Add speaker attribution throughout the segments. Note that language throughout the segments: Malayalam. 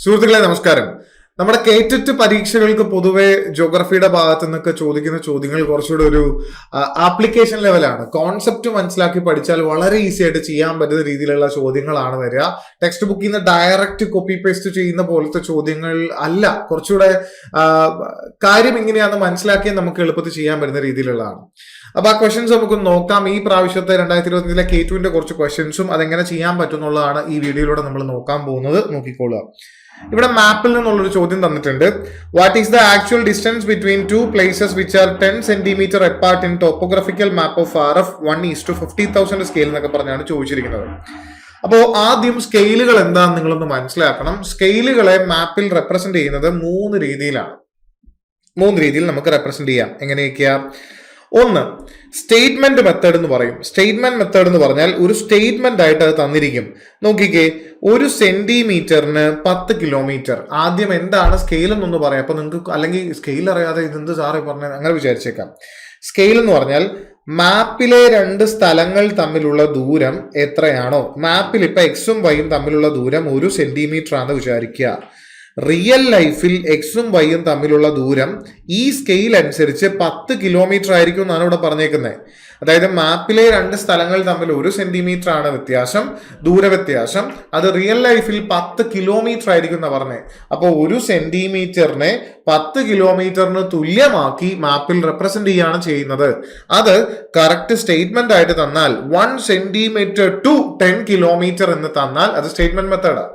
Speaker 1: സുഹൃത്തുക്കളെ നമസ്കാരം. നമ്മുടെ കേറ്ററ്റ് പരീക്ഷകൾക്ക് പൊതുവെ ജോഗ്രഫിയുടെ ഭാഗത്തു നിന്നൊക്കെ ചോദിക്കുന്ന ചോദ്യങ്ങൾ കുറച്ചുകൂടെ ഒരു ആപ്ലിക്കേഷൻ ലെവലാണ്. കോൺസെപ്റ്റ് മനസ്സിലാക്കി പഠിച്ചാൽ വളരെ ഈസി ആയിട്ട് ചെയ്യാൻ പറ്റുന്ന രീതിയിലുള്ള ചോദ്യങ്ങളാണ് വരിക. ടെക്സ്റ്റ് ബുക്കിൽ നിന്ന് ഡയറക്റ്റ് കോപ്പി പേസ്റ്റ് ചെയ്യുന്ന പോലത്തെ ചോദ്യങ്ങൾ അല്ല. കുറച്ചുകൂടെ കാര്യം ഇങ്ങനെയാണെന്ന് മനസ്സിലാക്കിയാൽ നമുക്ക് എളുപ്പത്തിൽ ചെയ്യാൻ പറ്റുന്ന രീതിയിലുള്ളതാണ്. അപ്പൊ ആ ക്വസ്റ്റ്യൻസ് നമുക്ക് നോക്കാം. ഈ പ്രാവശ്യത്തെ 2025 K2 കുറച്ച് ക്വസ്റ്റ്യൻസും അതെങ്ങനെ ചെയ്യാൻ പറ്റുന്നുള്ളതാണ് ഈ വീഡിയോയിലൂടെ നമ്മൾ നോക്കാൻ പോകുന്നത്. നോക്കിക്കോളുക. ഇവിടെ മാപ്പിൽ നിന്നുള്ളൊരു ചോദ്യം തന്നിട്ടുണ്ട്. What is the actual distance between two places which are 10 cm apart in topographical map of RF 1:50,000 scale എന്നൊക്കെ പറഞ്ഞാണ് ചോദിച്ചിരിക്കുന്നത്. അപ്പോൾ ആദ്യം സ്കെയിലുകൾ എന്താണെന്ന് നിങ്ങളൊന്ന് മനസ്സിലാക്കണം. സ്കെയിലുകളെ മാപ്പിൽ റെപ്രസെന്റ് ചെയ്യുന്നത് മൂന്ന് രീതിയിൽ നമുക്ക് റെപ്രസെന്റ് ചെയ്യാം. എങ്ങനെയൊക്കെയാ? ഒന്ന്, സ്റ്റേറ്റ്മെന്റ് മെത്തേഡ് എന്ന് പറയും. സ്റ്റേറ്റ്മെന്റ് മെത്തേഡ് എന്ന് പറഞ്ഞാൽ ഒരു സ്റ്റേറ്റ്മെന്റ് ആയിട്ട് അത് തന്നിരിക്കും. നോക്കിക്കേ, 1 സെന്റിമീറ്ററിന് 10 കിലോമീറ്റർ. ആദ്യം എന്താണ് സ്കെയിൽ എന്നൊന്ന് പറയാം. അപ്പൊ നിങ്ങൾക്ക് അല്ലെങ്കിൽ സ്കെയിൽ അറിയാതെ ഇതെന്ത് സാറേ പറഞ്ഞത് അങ്ങനെ വിചാരിച്ചേക്കാം. സ്കെയിൽ എന്ന് പറഞ്ഞാൽ മാപ്പിലെ രണ്ട് സ്ഥലങ്ങൾ തമ്മിലുള്ള ദൂരം എത്രയാണോ, മാപ്പിൽ ഇപ്പൊ എക്സും വൈയും തമ്മിലുള്ള ദൂരം 1 സെന്റിമീറ്റർ ആണെന്ന് വിചാരിക്കുക. റിയൽ ലൈഫിൽ എക്സും വൈയും തമ്മിലുള്ള ദൂരം ഈ സ്കെയിൽ അനുസരിച്ച് 10 കിലോമീറ്റർ ആയിരിക്കും എന്നാണ് ഇവിടെ പറഞ്ഞേക്കുന്നത്. അതായത് മാപ്പിലെ രണ്ട് സ്ഥലങ്ങൾ തമ്മിൽ 1 സെന്റിമീറ്റർ ആണ് വ്യത്യാസം, ദൂരവ്യത്യാസം. അത് റിയൽ ലൈഫിൽ 10 കിലോമീറ്റർ ആയിരിക്കും എന്നാണ് പറഞ്ഞത്. അപ്പോൾ 1 സെന്റിമീറ്ററിനെ 10 കിലോമീറ്ററിന് തുല്യമാക്കി മാപ്പിൽ റെപ്രസെന്റ് ചെയ്യാണ് ചെയ്യുന്നത്. അത് കറക്റ്റ് സ്റ്റേറ്റ്മെന്റ് ആയിട്ട് തന്നാൽ 1 സെന്റിമീറ്റർ ടു 10 കിലോമീറ്റർ എന്ന് തന്നാൽ അത് സ്റ്റേറ്റ്മെന്റ് മെത്തേഡാണ്.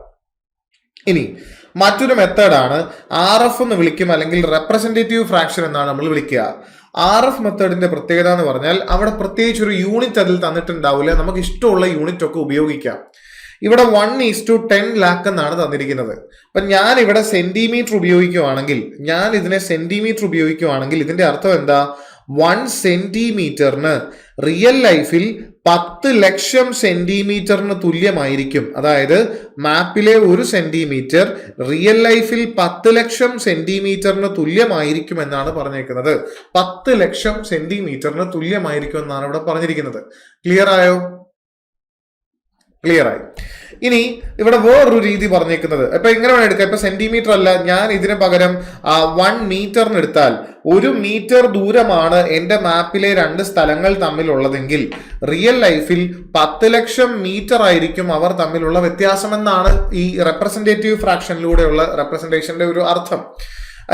Speaker 1: ഇനി മറ്റൊരു മെത്തേഡാണ് RF എന്ന് വിളിക്കും, അല്ലെങ്കിൽ റെപ്രസെന്റേറ്റീവ് ഫ്രാക്ഷൻ എന്നാണ് നമ്മൾ വിളിക്കുക. RF മെത്തേഡിന്റെ പ്രത്യേകത എന്ന് പറഞ്ഞാൽ അവിടെ പ്രത്യേകിച്ച് ഒരു യൂണിറ്റ് അതിൽ തന്നിട്ടുണ്ടാവില്ല. നമുക്ക് ഇഷ്ടമുള്ള യൂണിറ്റ് ഒക്കെ ഉപയോഗിക്കാം. ഇവിടെ 1:10 lakh എന്നാണ് തന്നിരിക്കുന്നത്. അപ്പൊ ഞാൻ ഇവിടെ സെന്റിമീറ്റർ ഉപയോഗിക്കുകയാണെങ്കിൽ ഇതിന്റെ അർത്ഥം എന്താ? 1 സെന്റിമീറ്ററിന് റിയൽ ലൈഫിൽ 10 ലക്ഷം സെന്റിമീറ്ററിന് തുല്യമായിരിക്കും. അതായത് മാപ്പിലെ 1 സെന്റിമീറ്റർ റിയൽ ലൈഫിൽ 10 ലക്ഷം സെന്റിമീറ്ററിന് തുല്യമായിരിക്കും എന്നാണ് പറഞ്ഞേക്കുന്നത്. 10 ലക്ഷം സെന്റിമീറ്ററിന് തുല്യമായിരിക്കും എന്നാണ് ഇവിടെ പറഞ്ഞിരിക്കുന്നത്. ക്ലിയർ ആയോ? ക്ലിയർ ആയി. ഇനി ഇവിടെ വേറൊരു രീതി പറഞ്ഞേക്കുന്നത്, ഇപ്പൊ എങ്ങനെ വേണം എടുക്കാം. ഇപ്പൊ സെന്റിമീറ്റർ അല്ല, ഞാൻ ഇതിന് പകരം 1 മീറ്ററിന് എടുത്താൽ 1 മീറ്റർ ദൂരമാണ് എന്റെ മാപ്പിലെ രണ്ട് സ്ഥലങ്ങൾ തമ്മിലുള്ളതെങ്കിൽ റിയൽ ലൈഫിൽ 10 ലക്ഷം മീറ്റർ ആയിരിക്കും അവർ തമ്മിലുള്ള വ്യത്യാസം എന്നാണ് ഈ റെപ്രസെന്റേറ്റീവ് ഫ്രാക്ഷനിലൂടെയുള്ള റെപ്രസെന്റേഷന്റെ ഒരു അർത്ഥം.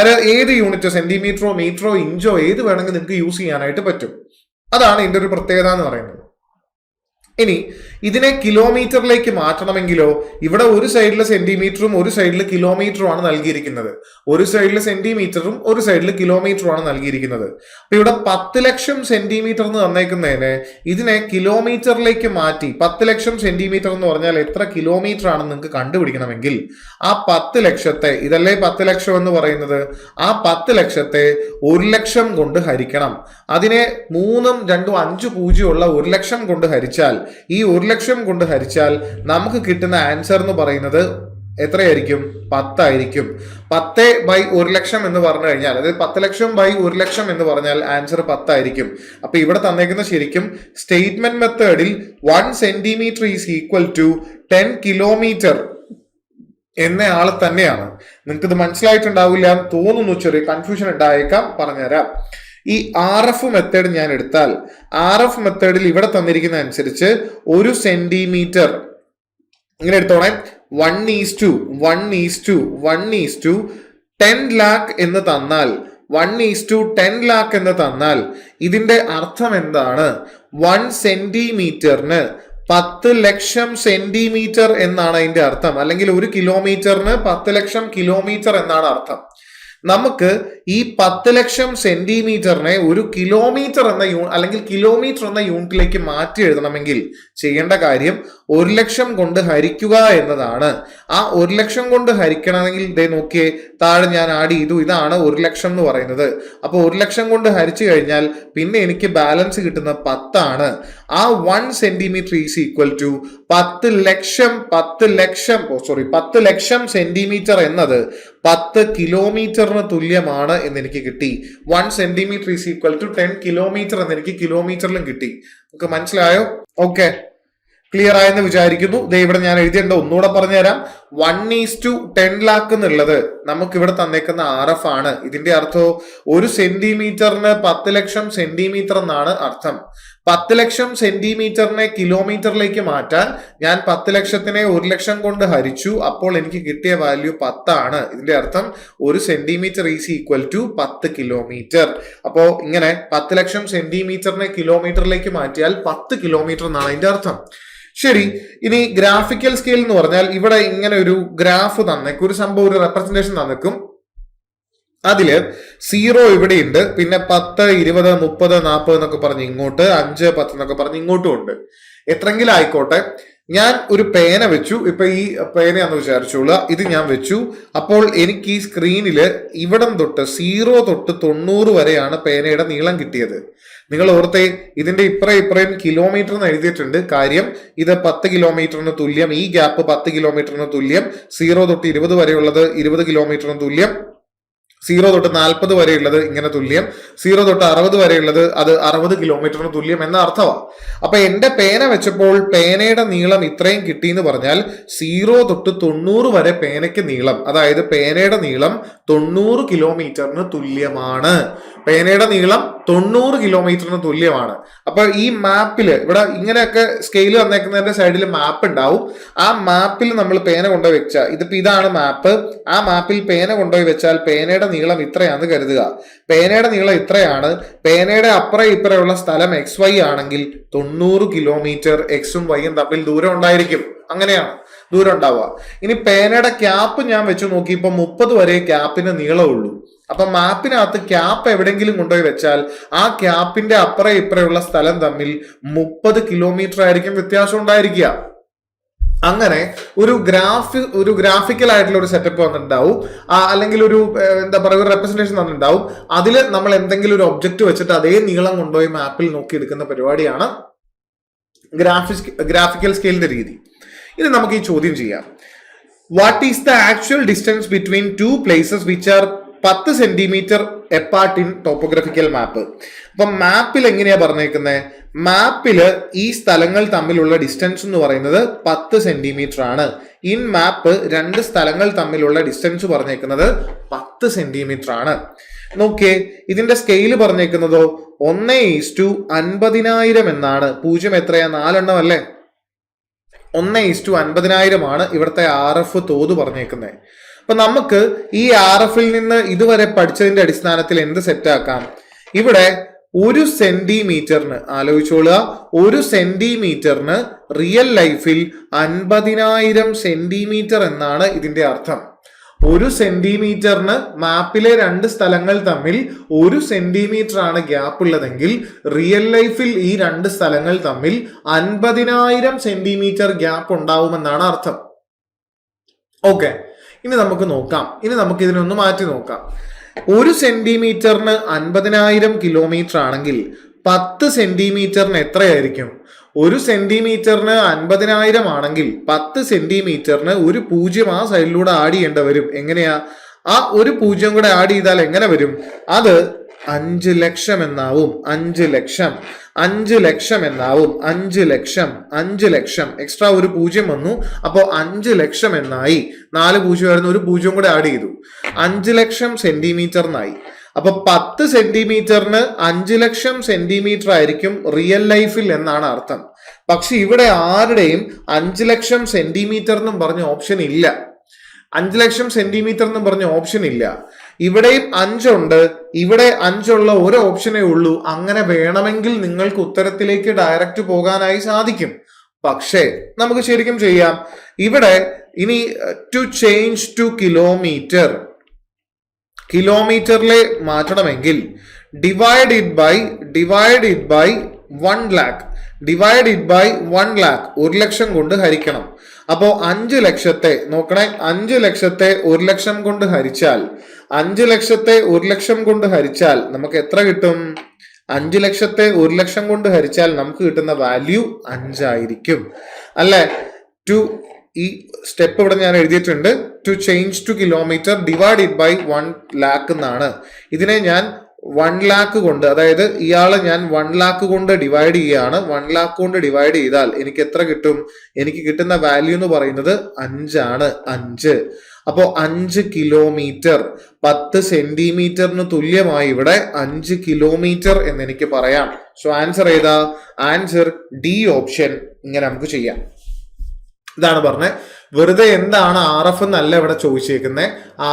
Speaker 1: അത് ഏത് യൂണിറ്റോ, സെന്റിമീറ്ററോ മീറ്ററോ ഇഞ്ചോ ഏത് വേണമെങ്കിൽ നിങ്ങൾക്ക് യൂസ് ചെയ്യാനായിട്ട് പറ്റും. അതാണ് ഇതിന്റെ ഒരു പ്രത്യേകത എന്ന് പറയുന്നത്. ഇനി ഇതിനെ കിലോമീറ്ററിലേക്ക് മാറ്റണമെങ്കിലോ ഇവിടെ ഒരു സൈഡിൽ സെന്റിമീറ്ററും ഒരു സൈഡിൽ കിലോമീറ്ററും ആണ് നൽകിയിരിക്കുന്നത്. ഒരു സൈഡിൽ സെന്റിമീറ്ററും ഒരു സൈഡിൽ കിലോമീറ്ററും ആണ് നൽകിയിരിക്കുന്നത്. അപ്പൊ ഇവിടെ 10 ലക്ഷം സെന്റിമീറ്റർ എന്ന് തന്നേക്കുന്നതിന് ഇതിനെ കിലോമീറ്ററിലേക്ക് മാറ്റി 10 ലക്ഷം സെന്റിമീറ്റർ എന്ന് പറഞ്ഞാൽ എത്ര കിലോമീറ്റർ ആണെന്ന് നിങ്ങൾക്ക് കണ്ടുപിടിക്കണമെങ്കിൽ ആ 10 ലക്ഷത്തെ, ഇതല്ലേ 10 ലക്ഷം എന്ന് പറയുന്നത്, ആ 10 ലക്ഷത്തെ 1 ലക്ഷം കൊണ്ട് ഹരിക്കണം. അതിനെ 3ഉം 2ഉം 5 പൂജ്യമുള്ള 1 ലക്ഷം കൊണ്ട് ഹരിച്ചാൽ, ഈ 1 ലക്ഷം കൊണ്ട് ഹരിച്ചാൽ നമുക്ക് കിട്ടുന്ന ആൻസർ എന്ന് പറയുന്നത് എത്രയായിരിക്കും? 10 ആയിരിക്കും. 10/1 ലക്ഷം എന്ന് പറഞ്ഞു കഴിഞ്ഞാൽ, അതായത് 10 ലക്ഷം ബൈ 1 ലക്ഷം എന്ന് പറഞ്ഞാൽ ആൻസർ 10 ആയിരിക്കും. അപ്പൊ ഇവിടെ തന്നേക്കുന്ന ശരിക്കും സ്റ്റേറ്റ്മെന്റ് മെത്തേഡിൽ 1 centimetre is equal to 10 kilometre എന്ന ആൾ തന്നെയാണ്. നിങ്ങൾക്ക് ഇത് മനസ്സിലായിട്ടുണ്ടാവില്ല തോന്നുന്നു, ചെറിയ കൺഫ്യൂഷൻ ഉണ്ടായേക്കാം, പറഞ്ഞുതരാം. ഈ RF മെത്തേഡ് ഞാൻ എടുത്താൽ, RF മെത്തേഡിൽ ഇവിടെ തന്നിരിക്കുന്ന അനുസരിച്ച് 1 സെന്റിമീറ്റർ ഇങ്ങനെ എടുത്തോണേ, 1:10 lakh എന്ന് തന്നാൽ, 1:10 lakh എന്ന് തന്നാൽ ഇതിന്റെ അർത്ഥം എന്താണ്? 1 സെന്റിമീറ്ററിന് 10 ലക്ഷം സെന്റിമീറ്റർ എന്നാണ് അതിന്റെ അർത്ഥം. അല്ലെങ്കിൽ 1 കിലോമീറ്ററിന് 10 ലക്ഷം കിലോമീറ്റർ എന്നാണ് അർത്ഥം. നമുക്ക് ഈ 10 ലക്ഷം സെന്റിമീറ്ററിനെ 1 കിലോമീറ്റർ എന്ന അല്ലെങ്കിൽ കിലോമീറ്റർ എന്ന യൂണിറ്റിലേക്ക് മാറ്റി എഴുതണമെങ്കിൽ ചെയ്യേണ്ട കാര്യം 1 ലക്ഷം കൊണ്ട് ഹരിക്കുക എന്നതാണ്. ആ 1 ലക്ഷം കൊണ്ട് ഹരിക്കണമെങ്കിൽ ഇതേ നോക്കിയേ, താഴെ ഞാൻ ആഡ് ചെയ്തു, ഇതാണ് 1 ലക്ഷം എന്ന് പറയുന്നത്. അപ്പൊ 1 ലക്ഷം കൊണ്ട് ഹരിച്ചു കഴിഞ്ഞാൽ പിന്നെ എനിക്ക് ബാലൻസ് കിട്ടുന്ന 10 ആണ്. ആ 1 സെന്റിമീറ്റർ ഈസ് ഈക്വൽ ടു 10 ലക്ഷം സെന്റിമീറ്റർ എന്നത് 10 കിലോമീറ്ററിന് തുല്യമാണ് എന്ന് എനിക്ക് കിട്ടി. 1 centimetre is equal to 10 kilometre എന്ന് എനിക്ക് കിലോമീറ്ററിലും കിട്ടി. നമുക്ക് മനസ്സിലായോ? ഓക്കെ, ക്ലിയർ ആയെന്ന് വിചാരിക്കുന്നു. ദേ ഇവിടെ ഞാൻ എഴുതിയേണ്ട ഒന്നുകൂടെ പറഞ്ഞുതരാം. 1:10 lakh എന്നുള്ളത് നമുക്ക് ഇവിടെ തന്നേക്കുന്ന RF ആണ്. ഇതിന്റെ അർത്ഥം 1 സെന്റിമീറ്ററിന് 10 ലക്ഷം സെന്റിമീറ്റർ എന്നാണ് അർത്ഥം. 10 ലക്ഷം സെന്റിമീറ്ററിനെ കിലോമീറ്ററിലേക്ക് മാറ്റാൻ ഞാൻ 10 ലക്ഷത്തിനെ 1 ലക്ഷം കൊണ്ട് ഹരിച്ചു. അപ്പോൾ എനിക്ക് കിട്ടിയ വാല്യൂ 10 ആണ്. ഇതിന്റെ അർത്ഥം 1 centimetre is equal to 10 kilometre. അപ്പോ ഇങ്ങനെ 10 ലക്ഷം സെന്റിമീറ്ററിനെ കിലോമീറ്ററിലേക്ക് മാറ്റിയാൽ 10 കിലോമീറ്റർ എന്നാണ് അതിന്റെ അർത്ഥം. ശരി, ഇനി ഗ്രാഫിക്കൽ സ്കെയിൽ എന്ന് പറഞ്ഞാൽ ഇവിടെ ഇങ്ങനെ ഒരു ഗ്രാഫ് തന്നേക്കും, ഒരു സംഭവം, ഒരു റെപ്രസെന്റേഷൻ തന്നേക്കും. അതില് 0 ഇവിടെയുണ്ട്, പിന്നെ 10, 20, 30, 40 എന്നൊക്കെ പറഞ്ഞ് ഇങ്ങോട്ട്, 5, 10 എന്നൊക്കെ പറഞ്ഞ് ഇങ്ങോട്ടും ഉണ്ട്. എത്രയെങ്കിലും ആയിക്കോട്ടെ, ഞാൻ ഒരു പേന വെച്ചു. ഇപ്പൊ ഈ പേനയാന്ന് വിചാരിച്ചോളൂ, ഇത് ഞാൻ വെച്ചു. അപ്പോൾ എനിക്ക് ഈ സ്ക്രീനില് ഇവിടം തൊട്ട് 0 തൊട്ട് 90 വരെയാണ് പേനയുടെ നീളം കിട്ടിയത്. നിങ്ങൾ ഓർത്തേ, ഇതിന്റെ ഇപ്പറയും കിലോമീറ്റർ എന്ന് എഴുതിയിട്ടുണ്ട്. കാര്യം ഇത് 10 കിലോമീറ്ററിന് തുല്യം, ഈ ഗ്യാപ്പ് 10 കിലോമീറ്ററിന് തുല്യം, 0 തൊട്ട് 20 വരെയുള്ളത് 20 കിലോമീറ്ററിന് തുല്യം, 0 തൊട്ട് 40 വരെയുള്ളത് ഇങ്ങനെ തുല്യം, 0 തൊട്ട് 60 വരെയുള്ളത് അത് 60 കിലോമീറ്ററിന് തുല്യം എന്ന അർത്ഥമാണ്. അപ്പൊ എന്റെ പേന വെച്ചപ്പോൾ പേനയുടെ നീളം ഇത്രയും കിട്ടി എന്ന് പറഞ്ഞാൽ 0 തൊട്ട് 90 വരെ പേനയ്ക്ക് നീളം, അതായത് പേനയുടെ നീളം 90 കിലോമീറ്ററിന് തുല്യമാണ്. പേനയുടെ നീളം 90 കിലോമീറ്ററിന് തുല്യമാണ്. അപ്പൊ ഈ മാപ്പില് ഇവിടെ ഇങ്ങനെയൊക്കെ സ്കെയിൽ വന്നേക്കുന്നതിന്റെ സൈഡിൽ മാപ്പ് ഉണ്ടാവും. ആ മാപ്പിൽ നമ്മൾ പേന കൊണ്ടുപോയി വെച്ചാൽ, ഇതിപ്പോ ഇതാണ് മാപ്പ്, ആ മാപ്പിൽ പേന കൊണ്ടുപോയി വെച്ചാൽ പേനയുടെ നീളം ഇത്രയാണെന്ന് കരുതുക. പേനയുടെ നീളം ഇത്രയാണ്. പേനയുടെ അപ്പുറം ഇപ്പുറമുള്ള സ്ഥലം XY ആണെങ്കിൽ 90 കിലോമീറ്റർ Xഉം Yയും തമ്മിൽ ദൂരം ഉണ്ടായിരിക്കും. അങ്ങനെയാണ് ദൂരം ഉണ്ടാവുക. ഇനി പേനയുടെ ക്യാപ്പ് ഞാൻ വെച്ച് നോക്കിയപ്പോ 30 വരെ ക്യാപ്പിന് നീളമുള്ളൂ. അപ്പൊ മാപ്പിനകത്ത് ക്യാപ്പ് എവിടെങ്കിലും കൊണ്ടുപോയി വെച്ചാൽ ആ ക്യാപ്പിന്റെ അപ്പുറം ഇപ്പുറമുള്ള സ്ഥലം തമ്മിൽ 30 കിലോമീറ്റർ ആയിരിക്കും വ്യത്യാസം ഉണ്ടായിരിക്കുക. അങ്ങനെ ഒരു ഗ്രാഫിക്കൽ ആയിട്ടുള്ള ഒരു സെറ്റപ്പ് വന്നിട്ടുണ്ടാവും, അല്ലെങ്കിൽ ഒരു എന്താ പറയുക, ഒരു റെപ്രസെന്റേഷൻ വന്നിട്ടുണ്ടാവും. അതിൽ നമ്മൾ എന്തെങ്കിലും ഒരു ഒബ്ജക്റ്റ് വെച്ചിട്ട് അതേ നീളം കൊണ്ടുപോയി മാപ്പിൽ നോക്കി എടുക്കുന്ന പരിപാടിയാണ് ഗ്രാഫിക്കൽ സ്കെയിലിന്റെ രീതി. ഇനി നമുക്ക് ഈ ചോദ്യം ചെയ്യാം. What is the actual distance between 2 places which are 10 centimetre apart in topographical map? അപ്പൊ മാപ്പിൽ എങ്ങനെയാ പറഞ്ഞേക്കുന്നത്? മാപ്പില് ഈ സ്ഥലങ്ങൾ തമ്മിലുള്ള ഡിസ്റ്റൻസ് എന്ന് പറയുന്നത് 10 സെന്റിമീറ്റർ ആണ്. ഇൻ മാപ്പ് 2 സ്ഥലങ്ങൾ തമ്മിലുള്ള ഡിസ്റ്റൻസ് പറഞ്ഞേക്കുന്നത് 10 സെന്റിമീറ്റർ ആണ്. നോക്കിയേ, ഇതിന്റെ സ്കെയില് പറഞ്ഞേക്കുന്നതോ 1:50,000 എന്നാണ്. 0 എത്രയാ? 4 എണ്ണം അല്ലേ? 1:50,000 ആണ് ഇവിടുത്തെ RF തോത് പറഞ്ഞേക്കുന്നത്. അപ്പൊ നമുക്ക് ഈ RFൽ നിന്ന് ഇതുവരെ പഠിച്ചതിന്റെ അടിസ്ഥാനത്തിൽ എന്ത് സെറ്റാക്കാം? ഇവിടെ 1 സെന്റിമീറ്ററിന് ആലോചിച്ചോളുക, 1 സെന്റിമീറ്ററിന് റിയൽ ലൈഫിൽ 50,000 സെന്റിമീറ്റർ എന്നാണ് ഇതിന്റെ അർത്ഥം. 1 സെന്റിമീറ്ററിന് മാപ്പിലെ 2 സ്ഥലങ്ങൾ തമ്മിൽ 1 സെന്റിമീറ്റർ ആണ് ഗ്യാപ്പ് ഉള്ളതെങ്കിൽ റിയൽ ലൈഫിൽ ഈ 2 സ്ഥലങ്ങൾ തമ്മിൽ 50,000 സെന്റിമീറ്റർ ഗ്യാപ്പ് ഉണ്ടാവുമെന്നാണ് അർത്ഥം. ഓക്കെ, ഇനി നമുക്ക് നോക്കാം. ഇനി നമുക്ക് ഇതിനൊന്ന് മാറ്റി നോക്കാം. 1 സെന്റിമീറ്ററിന് 50,000 കിലോമീറ്റർ ആണെങ്കിൽ 10 സെന്റിമീറ്ററിന് എത്രയായിരിക്കും? 1 സെന്റിമീറ്ററിന് 50,000 ആണെങ്കിൽ 10 സെന്റിമീറ്ററിന് ഒരു 0 ആ സൈഡിലൂടെ ആഡ് ചെയ്യേണ്ടി വരും. എങ്ങനെയാ? ആ ഒരു 0 കൂടെ ആഡ് ചെയ്താൽ എങ്ങനെ വരും? അത് 5 ലക്ഷം എന്നാവും. 5 ലക്ഷം, 5 ലക്ഷം എന്നാവും. 5 ലക്ഷം, 5 ലക്ഷം, എക്സ്ട്രാ ഒരു 0 വന്നു, അപ്പോ 5 ലക്ഷം എന്നായി. 4 0 ആയിരുന്നു, ഒരു 0 കൂടെ ആഡ് ചെയ്തു, 5 ലക്ഷം സെന്റിമീറ്റർ എന്നായി. അപ്പൊ 10 സെന്റിമീറ്ററിന് 5 ലക്ഷം സെന്റിമീറ്റർ ആയിരിക്കും റിയൽ ലൈഫിൽ എന്നാണ് അർത്ഥം. പക്ഷെ ഇവിടെ ആരുടെയും 5 ലക്ഷം സെന്റിമീറ്റർ എന്നും പറഞ്ഞ ഓപ്ഷൻ ഇല്ല. 5 ലക്ഷം സെന്റിമീറ്റർ എന്നും പറഞ്ഞ ഓപ്ഷൻ ഇല്ല. ഇവിടെയും 5 ഉണ്ട്, ഇവിടെ 5 ഉള്ള ഒരു ഓപ്ഷനേ ഉള്ളൂ. അങ്ങനെ വേണമെങ്കിൽ നിങ്ങൾക്ക് ഉത്തരത്തിലേക്ക് ഡയറക്റ്റ് പോകാനായി സാധിക്കും. പക്ഷേ നമുക്ക് ശരിക്കും ചെയ്യാം. ഇവിടെ ഇനി ടു ചേഞ്ച് ടു കിലോമീറ്റർ, കിലോമീറ്ററിലെ മാറ്റണമെങ്കിൽ divide it by 1 lakh, divide it by 1 lakh, 1 ലക്ഷം കൊണ്ട് ഹരിക്കണം. അപ്പോ 5 ലക്ഷത്തെ നോക്കണേ, 5 ലക്ഷത്തെ 1 ലക്ഷം കൊണ്ട് ഹരിച്ചാൽ, 5 ലക്ഷത്തെ 1 ലക്ഷം കൊണ്ട് ഹരിച്ചാൽ നമുക്ക് എത്ര കിട്ടും? 5 ലക്ഷത്തെ 1 ലക്ഷം കൊണ്ട് ഹരിച്ചാൽ നമുക്ക് കിട്ടുന്ന വാല്യൂ 5 ആയിരിക്കും അല്ലെ? ഈ സ്റ്റെപ്പ് ഇവിടെ ഞാൻ എഴുതിയിട്ടുണ്ട്. To change to kilometre divide it by 1 lakh എന്നാണ്. ഇതിനെ ഞാൻ 1 lakh കൊണ്ട്, അതായത് ഇയാളെ ഞാൻ 1 lakh കൊണ്ട് ഡിവൈഡ് ചെയ്യുകയാണ്. 1 lakh കൊണ്ട് ഡിവൈഡ് ചെയ്താൽ എനിക്ക് എത്ര കിട്ടും? എനിക്ക് കിട്ടുന്ന വാല്യൂ എന്ന് പറയുന്നത് 5 ആണ്. 5. അപ്പോ 5 കിലോമീറ്റർ 10 സെന്റിമീറ്ററിന് തുല്യമായി ഇവിടെ 5 കിലോമീറ്റർ എന്ന് എനിക്ക് പറയാം. സോ ആൻസർ ഏതാ? Answer D option. ഇങ്ങനെ നമുക്ക് ചെയ്യാം. ഇതാണ് പറഞ്ഞത്. വെറുതെ എന്താണ് RF എന്നല്ല ഇവിടെ ചോദിച്ചേക്കുന്നത്.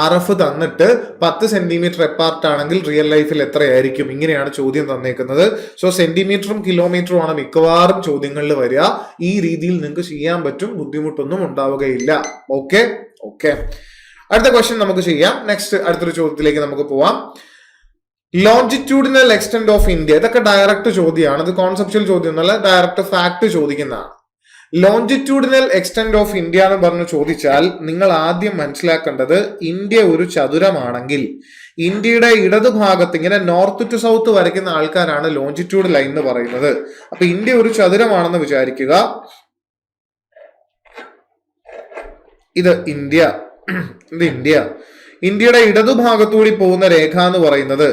Speaker 1: RF തന്നിട്ട് 10 സെന്റിമീറ്റർ എപ്പാർട്ട് ആണെങ്കിൽ റിയൽ ലൈഫിൽ എത്രയായിരിക്കും, ഇങ്ങനെയാണ് ചോദ്യം തന്നേക്കുന്നത്. സോ സെന്റിമീറ്ററും കിലോമീറ്ററും ആണ് മിക്കവാറും ചോദ്യങ്ങളിൽ വരിക. ഈ രീതിയിൽ നിങ്ങൾക്ക് ചെയ്യാൻ പറ്റും, ബുദ്ധിമുട്ടൊന്നും ഉണ്ടാവുകയില്ല. ഓക്കെ. അടുത്ത ക്വസ്റ്റ്യൻ നമുക്ക് ചെയ്യാം. നെക്സ്റ്റ് അടുത്തൊരു ചോദ്യത്തിലേക്ക് നമുക്ക് പോവാം. Longitudinal extent of India. ഇതൊക്കെ ഡയറക്റ്റ് ചോദ്യമാണ്. ഇത് കോൺസെപ്ച്വൽ ചോദ്യം എന്നല്ല, ഡയറക്റ്റ് ഫാക്ട് ചോദിക്കുന്നതാണ്. ലോഞ്ചിറ്റ്യൂഡിനൽ എക്സ്റ്റെന്റ് ഓഫ് ഇന്ത്യ എന്ന് പറഞ്ഞു ചോദിച്ചാൽ നിങ്ങൾ ആദ്യം മനസ്സിലാക്കേണ്ടത്, ഇന്ത്യ ഒരു ചതുരമാണെങ്കിൽ ഇന്ത്യയുടെ ഇടതുഭാഗത്ത് ഇങ്ങനെ നോർത്ത് ടു സൗത്ത് വരയ്ക്കുന്ന ആൾക്കാരാണ് ലോഞ്ചിറ്റ്യൂഡ് ലൈൻ എന്ന് പറയുന്നത്. അപ്പൊ ഇന്ത്യ ഒരു ചതുരമാണെന്ന് വിചാരിക്കുക. ഇത് ഇന്ത്യ. ഇന്ത്യയുടെ ഇടതുഭാഗത്തൂടി പോകുന്ന രേഖ എന്ന് പറയുന്നത്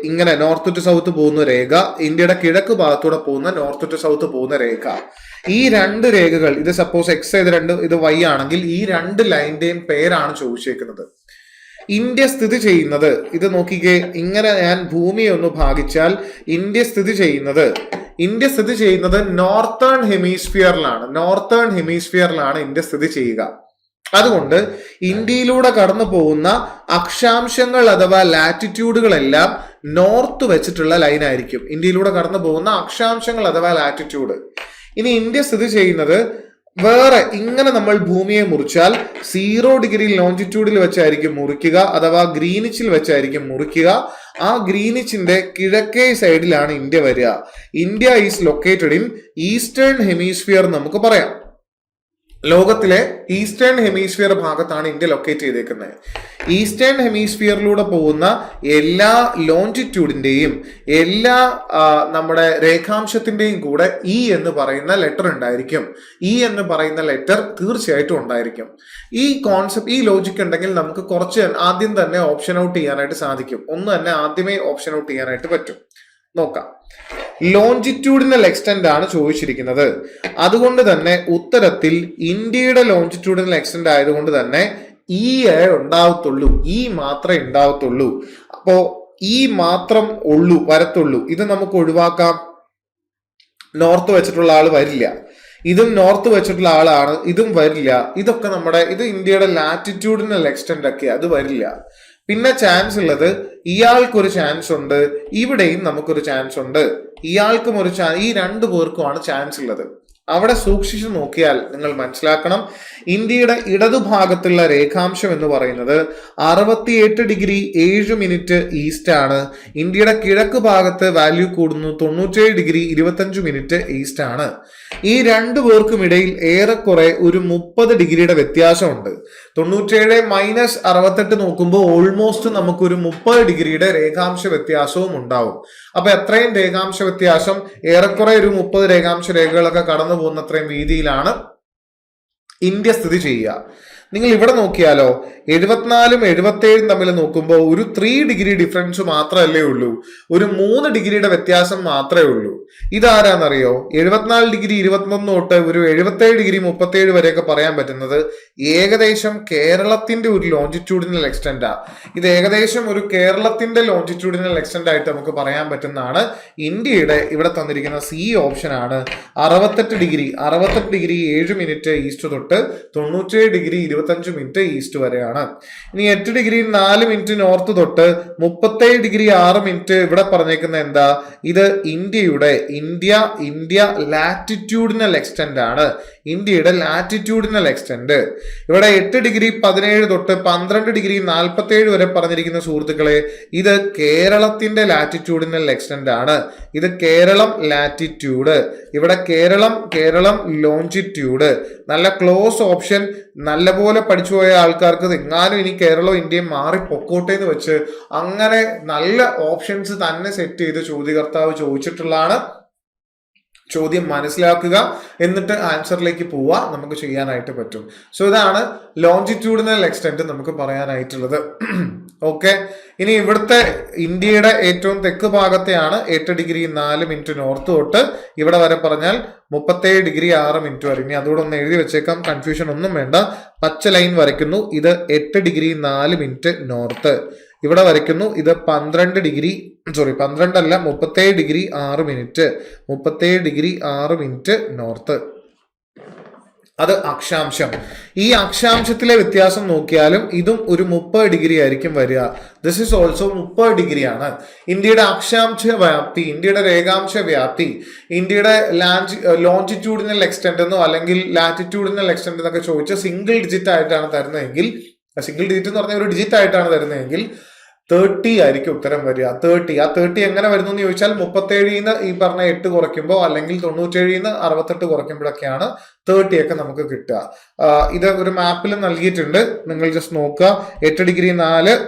Speaker 1: ഇങ്ങനെ നോർത്ത് ടു സൗത്ത് പോകുന്ന രേഖ, ഇന്ത്യയുടെ കിഴക്ക് ഭാഗത്തൂടെ പോകുന്ന നോർത്ത് ടു സൗത്ത് പോകുന്ന രേഖ. ഈ 2 രേഖകൾ, ഇത് സപ്പോസ് X, ഇത് Y ആണെങ്കിൽ ഈ 2 ലൈനിന്റെയും പേരാണ് ചോദിച്ചേക്കുന്നത്. ഇന്ത്യ സ്ഥിതി ചെയ്യുന്നത്, ഇത് നോക്കിക്കേ, ഇങ്ങനെ ഞാൻ ഭൂമിയെ ഒന്ന് ഭാഗിച്ചാൽ ഇന്ത്യ സ്ഥിതി ചെയ്യുന്നത് നോർത്തേൺ ഹെമിസ്ഫിയറിലാണ് ഇന്ത്യ സ്ഥിതി ചെയ്യുക. അതുകൊണ്ട് ഇന്ത്യയിലൂടെ കടന്നു പോകുന്ന അക്ഷാംശങ്ങൾ അഥവാ ലാറ്റിറ്റ്യൂഡുകളെല്ലാം നോർത്ത് വെച്ചിട്ടുള്ള ലൈൻ ആയിരിക്കും. ഇന്ത്യയിലൂടെ കടന്നു പോകുന്ന അക്ഷാംശങ്ങൾ അഥവാ ലാറ്റിറ്റ്യൂഡ്. ഇനി ഇന്ത്യ സ്ഥിതി ചെയ്യുന്നത് വേറെ, ഇങ്ങനെ നമ്മൾ ഭൂമിയെ മുറിച്ചാൽ 0 ഡിഗ്രി ലോഞ്ചിറ്റ്യൂഡിൽ വെച്ചായിരിക്കും മുറിക്കുക, അഥവാ ഗ്രീനിച്ചിൽ വെച്ചായിരിക്കും മുറിക്കുക. ആ ഗ്രീനിച്ചിന്റെ കിഴക്കേ സൈഡിലാണ് ഇന്ത്യ വരിക. India is located in eastern hemisphere നമുക്ക് പറയാം. ലോകത്തിലെ ഈസ്റ്റേൺ ഹെമിസ്ഫിയർ ഭാഗത്താണ് ഇന്ത്യ ലൊക്കേറ്റ് ചെയ്തേക്കുന്നത്. ഈസ്റ്റേൺ ഹെമിസ്ഫിയറിലൂടെ പോകുന്ന എല്ലാ ലോഞ്ചിറ്റ്യൂഡിന്റെയും എല്ലാ നമ്മുടെ രേഖാംശത്തിന്റെയും കൂടെ ഇ എന്ന് പറയുന്ന ലെറ്റർ ഉണ്ടായിരിക്കും. ഇ എന്ന് പറയുന്ന ലെറ്റർ തീർച്ചയായിട്ടും ഉണ്ടായിരിക്കും. ഈ കോൺസെപ്റ്റ്, ഈ ലോജിക്ക് ഉണ്ടെങ്കിൽ നമുക്ക് കുറച്ച് ആദ്യം തന്നെ ഓപ്ഷൻ ഔട്ട് ചെയ്യാനായിട്ട് സാധിക്കും. ഒന്ന് തന്നെ ആദ്യമേ ഓപ്ഷൻ ഔട്ട് ചെയ്യാനായിട്ട് പറ്റും. നോക്കാം. ലോഞ്ചിറ്റ്യൂഡിനൽ എക്സ്റ്റെന്റ് ആണ് ചോദിച്ചിരിക്കുന്നത്. അതുകൊണ്ട് തന്നെ ഉത്തരത്തിൽ ഇന്ത്യയുടെ ലോഞ്ചിറ്റ്യൂഡിനൽ എക്സ്റ്റെന്റ് ആയതുകൊണ്ട് തന്നെ ഉണ്ടാവത്തുള്ളൂ. മാത്രമേ ഉണ്ടാവത്തുള്ളൂ. അപ്പോ മാത്രം വരത്തുള്ളൂ. ഇത് നമുക്ക് ഒഴിവാക്കാം. നോർത്ത് വെച്ചിട്ടുള്ള ആള് വരില്ല. ഇതും നോർത്ത് വെച്ചിട്ടുള്ള ആളാണ്, ഇതും വരില്ല. ഇതൊക്കെ ഇത് ഇന്ത്യയുടെ ലാറ്റിറ്റ്യൂഡിനൽ എക്സ്റ്റെന്റ് ഒക്കെ, അത് വരില്ല. പിന്നെ ചാൻസ് ഉള്ളത് ഇയാൾക്കൊരു ചാൻസ് ഉണ്ട്, ഇവിടെയും നമുക്കൊരു ചാൻസ് ഉണ്ട്. ഇയാൾക്കും ഈ 2 പേർക്കുമാണ് ചാൻസ് ഉള്ളത്. അവിടെ സൂക്ഷിച്ചു നോക്കിയാൽ നിങ്ങൾ മനസ്സിലാക്കണം, ഇന്ത്യയുടെ ഇടതുഭാഗത്തുള്ള രേഖാംശം എന്ന് പറയുന്നത് 68 ഡിഗ്രി 7 മിനിറ്റ് ഈസ്റ്റ് ആണ്. ഇന്ത്യയുടെ കിഴക്ക് ഭാഗത്ത് വാല്യൂ കൂടുന്നു 97 ഡിഗ്രി 25 മിനിറ്റ് ഈസ്റ്റ് ആണ്. ഈ 2 പേർക്കും ഇടയിൽ ഏറെക്കുറെ ഒരു 30 ഡിഗ്രിയുടെ വ്യത്യാസമുണ്ട്. 97 മൈനസ് 68 നോക്കുമ്പോൾ ഓൾമോസ്റ്റ് നമുക്കൊരു 30 ഡിഗ്രിയുടെ രേഖാംശ വ്യത്യാസവും ഉണ്ടാവും. അപ്പൊ എത്രയും രേഖാംശ വ്യത്യാസം, ഏറെക്കുറെ ഒരു 30 രേഖാംശ രേഖകളൊക്കെ കടന്നു പോകുന്ന അത്രയും വീതിയിലാണ് ഇന്ത്യ സ്ഥിതി ചെയ്യുക. നിങ്ങൾ ഇവിടെ നോക്കിയാലോ, 74ഉം 77ഉം തമ്മിൽ നോക്കുമ്പോൾ ഒരു 3 ഡിഗ്രി ഡിഫറൻസ് മാത്രമല്ലേ ഉള്ളൂ. ഒരു 3 ഡിഗ്രിയുടെ വ്യത്യാസം മാത്രമേ ഉള്ളൂ. ഇതാരാന്നറിയോ? 74 ഡിഗ്രി 21 തൊട്ട് ഒരു 77 ഡിഗ്രി 37 വരെയൊക്കെ പറയാൻ പറ്റുന്നത് ഏകദേശം കേരളത്തിന്റെ ഒരു ലോഞ്ചിറ്റ്യൂഡിനൽ എക്സ്റ്റെന്റാ. ഇത് ഏകദേശം ഒരു കേരളത്തിന്റെ ലോഞ്ചിറ്റ്യൂഡിനൽ എക്സ്റ്റെന്റ് ആയിട്ട് നമുക്ക് പറയാൻ പറ്റുന്നതാണ്. ഇന്ത്യയുടെ ഇവിടെ തന്നിരിക്കുന്ന സി ഓപ്ഷൻ ആണ്. 68 ഡിഗ്രി 7 മിനിറ്റ് ഈസ്റ്റ് തൊട്ട് 97 ഡിഗ്രി 25 മിനിറ്റ് ഈസ്റ്റ് വരെയാണ്. ഇനി 8 ഡിഗ്രി 4 മിനിറ്റ് നോർത്ത് തൊട്ട് 37 ഡിഗ്രി 6 മിനിറ്റ് ഇവിടെ പറഞ്ഞേക്കുന്ന എന്താ? ഇത് ഇന്ത്യ ലാറ്റിറ്റ്യൂഡിനൽ എക്സ്റ്റെന്റ് ആണ്. ഇന്ത്യയുടെ ലാറ്റിറ്റ്യൂഡിനൽ എക്സ്റ്റെന്റ് ഇവിടെ 8 ഡിഗ്രി 17 തൊട്ട് 12 ഡിഗ്രി 47 വരെ പറഞ്ഞിരിക്കുന്ന സുഹൃത്തുക്കളെ, ഇത് കേരളത്തിന്റെ ലാറ്റിറ്റ്യൂഡിനൽ എക്സ്റ്റെന്റ് ആണ്. ഇത് കേരളം ലാറ്റിറ്റ്യൂഡ്, ഇവിടെ കേരളം ലോഞ്ചിറ്റ്യൂഡ്. നല്ല ക്ലോസ് ഓപ്ഷൻ. നല്ലപോലെ പഠിച്ചു പോയ ആൾക്കാർക്ക് എങ്ങാനും ഇനി കേരളവും ഇന്ത്യയും മാറി പൊക്കോട്ടെ എന്ന് വെച്ച് അങ്ങനെ നല്ല ഓപ്ഷൻസ് തന്നെ സെറ്റ് ചെയ്ത് ചോദ്യകർത്താവ് ചോദിച്ചിട്ടുള്ളതാണ്. ചോദ്യം മനസ്സിലാക്കുക, എന്നിട്ട് ആൻസറിലേക്ക് പോവുക, നമുക്ക് ചെയ്യാനായിട്ട് പറ്റും. സോ ഇതാണ് ലോഞ്ചിറ്റ്യൂഡിനൽ എക്സ്റ്റെന്റ് നമുക്ക് പറയാനായിട്ടുള്ളത്. ഓക്കെ, ഇനി ഇവിടുത്തെ ഇന്ത്യയുടെ ഏറ്റവും തെക്ക് ഭാഗത്തെയാണ് 8 ഡിഗ്രി 4 മിനിറ്റ് നോർത്ത് തൊട്ട് ഇവിടെ വരെ പറഞ്ഞാൽ 37 ഡിഗ്രി 6 മിനിറ്റ് വരെ. ഇനി അതുകൂടെ ഒന്ന് എഴുതി വെച്ചേക്കാം, കൺഫ്യൂഷൻ ഒന്നും വേണ്ട. പച്ച ലൈൻ വരയ്ക്കുന്നു, ഇത് 8 ഡിഗ്രി 4 മിനിറ്റ് നോർത്ത്. ഇവിടെ വരയ്ക്കുന്നു, ഇത് 12 അല്ല 37 degree 6 minute. 37 degree 6 minute north. അത് അക്ഷാംശം. ഈ അക്ഷാംശത്തിലെ വ്യത്യാസം നോക്കിയാലും ഇതും ഒരു 30 ഡിഗ്രി ആയിരിക്കും വരിക. ദിസ് ഇസ് ഓൾസോ 30 ഡിഗ്രിയാണ്. ഇന്ത്യയുടെ അക്ഷാംശ വ്യാപ്തി, ഇന്ത്യയുടെ രേഖാംശ വ്യാപ്തി, ഇന്ത്യയുടെ ലോഞ്ചിറ്റ്യൂഡിനൽ എക്സ്റ്റെന്റ് എന്നോ അല്ലെങ്കിൽ ലാറ്റിറ്റ്യൂഡിനൽ എക്സ്റ്റെന്റ് എന്നൊക്കെ ചോദിച്ച് സിംഗിൾ ഡിജിറ്റ് ആയിട്ടാണ് തരുന്നതെങ്കിൽ, സിംഗിൾ ഡിജിറ്റ് എന്ന് പറഞ്ഞാൽ ഒരു ഡിജിറ്റ് ആയിട്ടാണ് തരുന്നതെങ്കിൽ 30 ആയിരിക്കും ഉത്തരം വരിക. 30. ആ 30 എങ്ങനെ വരുന്നു എന്ന് ചോദിച്ചാൽ 37 ഈ പറഞ്ഞ 8 കുറയ്ക്കുമ്പോൾ അല്ലെങ്കിൽ 97 68 കുറയ്ക്കുമ്പോഴൊക്കെയാണ് 30 ഒക്കെ നമുക്ക് കിട്ടുക. ഇത് ഒരു മാപ്പിൽ നൽകിയിട്ടുണ്ട്, നിങ്ങൾ ജസ്റ്റ് നോക്കുക. 8 degree 4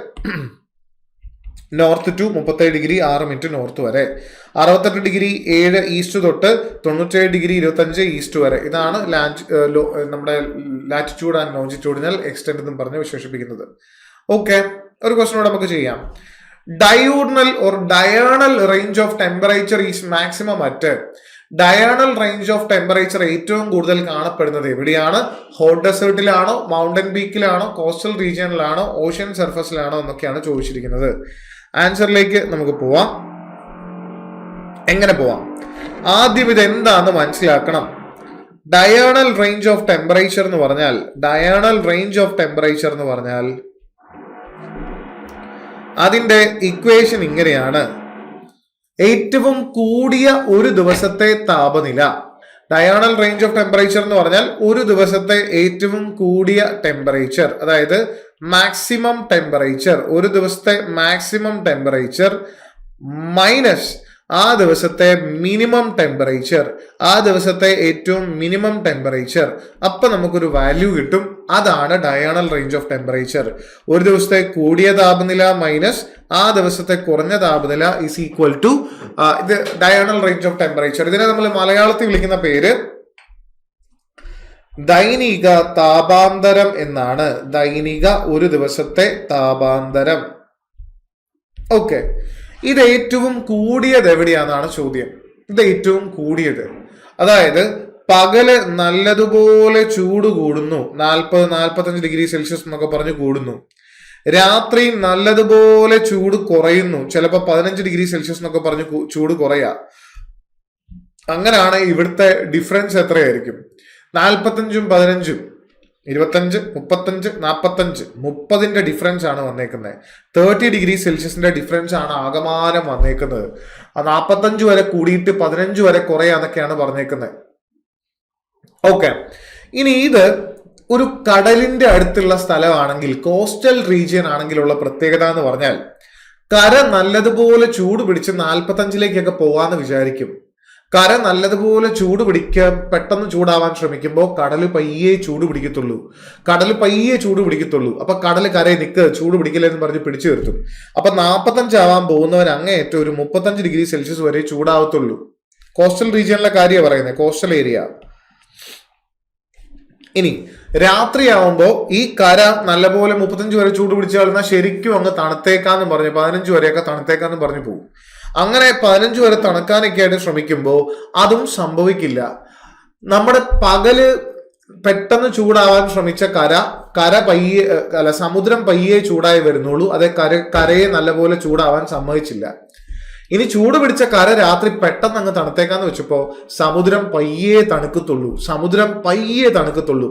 Speaker 1: north to 37 degree 6 minute north വരെ, 68 ഡിഗ്രി 7 ഈസ്റ്റ് തൊട്ട് 97 ഡിഗ്രി 25 ഈസ്റ്റ് വരെ. ഇതാണ് നമ്മുടെ ലാറ്റിറ്റ്യൂഡ് ആൻഡ് ലോഞ്ചിറ്റ്യൂഡിനൽ എക്സ്റ്റെന്റ് എന്ന് പറഞ്ഞ് വിശേഷിപ്പിക്കുന്നത്. ഓക്കെ, ഒരു ക്വസ്റ്റ്യൻ കൂടെ നമുക്ക് ചെയ്യാം. Diurnal or diurnal range of temperature is maximum at. Diurnal range of temperature ഏറ്റവും കൂടുതൽ കാണപ്പെടുന്നത് എവിടെയാണ്? ഹോട്ട് ഡെസേർട്ടിലാണോ, മൗണ്ടൻ പീക്കിലാണോ, കോസ്റ്റൽ റീജിയനിലാണോ, ഓഷ്യൻ സർഫസിലാണോ എന്നൊക്കെയാണ് ചോദിച്ചിരിക്കുന്നത്. ആൻസറിലേക്ക് നമുക്ക് പോവാം. എങ്ങനെ പോവാം? ആദ്യം ഇത് എന്താണെന്ന് മനസ്സിലാക്കണം. ഡയേണൽ റേഞ്ച് ഓഫ് ടെമ്പറേച്ചർ എന്ന് പറഞ്ഞാൽ അതിന്റെ ഇക്വേഷൻ ഇങ്ങനെയാണ്. ഏറ്റവും കൂടിയ ഒരു ദിവസത്തെ താപനില, ഡയേണൽ റേഞ്ച് ഓഫ് ടെമ്പറേച്ചർ എന്ന് പറഞ്ഞാൽ ഒരു ദിവസത്തെ ഏറ്റവും കൂടിയ ടെമ്പറേച്ചർ, അതായത് മാക്സിമം ടെമ്പറേച്ചർ, ഒരു ദിവസത്തെ മാക്സിമം ടെമ്പറേച്ചർ മൈനസ് ആ ദിവസത്തെ മിനിമം ടെമ്പറേച്ചർ, ആ ദിവസത്തെ ഏറ്റവും മിനിമം ടെമ്പറേച്ചർ. അപ്പൊ നമുക്കൊരു വാല്യൂ കിട്ടും. അതാണ് ഡയേണൽ റേഞ്ച് ഓഫ് ടെമ്പറേച്ചർ. ഒരു ദിവസത്തെ കൂടിയ താപനില മൈനസ് ആ ദിവസത്തെ കുറഞ്ഞ താപനില ഈസ് ഈക്വൽ ടു ഇത് ഡയേണൽ റേഞ്ച് ഓഫ് ടെമ്പറേച്ചർ. ഇതിനെ നമ്മൾ മലയാളത്തിൽ വിളിക്കുന്ന പേര് ദൈനിക താപാന്തരം എന്നാണ്. ദൈനിക ഒരു ദിവസത്തെ താപാന്തരം. ഓക്കെ, ഇത് ഏറ്റവും കൂടിയത് എവിടെയാണെന്നാണ് ചോദ്യം. ഇത് ഏറ്റവും കൂടിയത്, അതായത് പകല് നല്ലതുപോലെ ചൂട് കൂടുന്നു, 40-45 ഡിഗ്രി സെൽഷ്യസ് എന്നൊക്കെ പറഞ്ഞ് കൂടുന്നു. രാത്രി നല്ലതുപോലെ ചൂട് കുറയുന്നു, ചിലപ്പോൾ 15 ഡിഗ്രി സെൽഷ്യസ് എന്നൊക്കെ പറഞ്ഞ് ചൂട് കുറയാ. അങ്ങനെയാണ് ഇവിടുത്തെ ഡിഫറൻസ് എത്രയായിരിക്കും? 45-ഉം 15-ഉം 25, 35, 45, 30ന്റെ ഡിഫറൻസ് ആണ് വന്നേക്കുന്നത്. 30 ഡിഗ്രി സെൽഷ്യസിന്റെ ഡിഫറൻസ് ആണ് ആകമാനം വന്നേക്കുന്നത്. 45 വരെ കൂടിയിട്ട് 15 വരെ കുറയാന്നൊക്കെയാണ് പറഞ്ഞേക്കുന്നത്. ഓക്കെ, ഇനി ഇത് ഒരു കടലിന്റെ അടുത്തുള്ള സ്ഥലമാണെങ്കിൽ, കോസ്റ്റൽ റീജിയൻ ആണെങ്കിലുള്ള പ്രത്യേകത എന്ന് പറഞ്ഞാൽ കര നല്ലതുപോലെ ചൂട് പിടിച്ച് 45ലേക്കൊക്കെ പോവാന്ന് വിചാരിക്കും. കര നല്ലതുപോലെ ചൂട് പിടിക്കാൻ പെട്ടെന്ന് ചൂടാവാൻ ശ്രമിക്കുമ്പോൾ കടല് പയ്യെ ചൂട് പിടിക്കത്തുള്ളൂ. അപ്പൊ കടല് കരയിൽ നിൽക്ക്, ചൂട് പിടിക്കില്ലെന്ന് പറഞ്ഞ് പിടിച്ചു നിർത്തും. അപ്പൊ 45 ആവാൻ പോകുന്നവൻ അങ്ങേയറ്റം ഒരു 35 ഡിഗ്രി സെൽഷ്യസ് വരെ ചൂടാവത്തുള്ളൂ. കോസ്റ്റൽ റീജിയനിലെ കാര്യമാണ് പറയുന്നത്, കോസ്റ്റൽ ഏരിയ. ഇനി രാത്രിയാവുമ്പോൾ ഈ കര നല്ലപോലെ 35 വരെ ചൂട് പിടിച്ചു കളഞ്ഞാൽ ശരിക്കും അങ്ങ് തണുത്തേക്കാന്ന് പറഞ്ഞ് 15 വരെയൊക്കെ തണുത്തേക്കാന്ന് പറഞ്ഞു പോകും. അങ്ങനെ 15 വരെ തണുക്കാനൊക്കെ ആയിട്ട് ശ്രമിക്കുമ്പോൾ അതും സംഭവിക്കില്ല. നമ്മുടെ പകല് പെട്ടെന്ന് ചൂടാവാൻ ശ്രമിച്ച സമുദ്രം പയ്യെ ചൂടായി വരുന്നുള്ളൂ. അതേ കരയെ നല്ലപോലെ ചൂടാവാൻ സമ്മതിച്ചില്ല. ഇനി ചൂട് പിടിച്ച കര രാത്രി പെട്ടെന്ന് അങ്ങ് തണുത്തേക്കാന്ന് വെച്ചപ്പോ സമുദ്രം പയ്യെ തണുക്കത്തുള്ളൂ.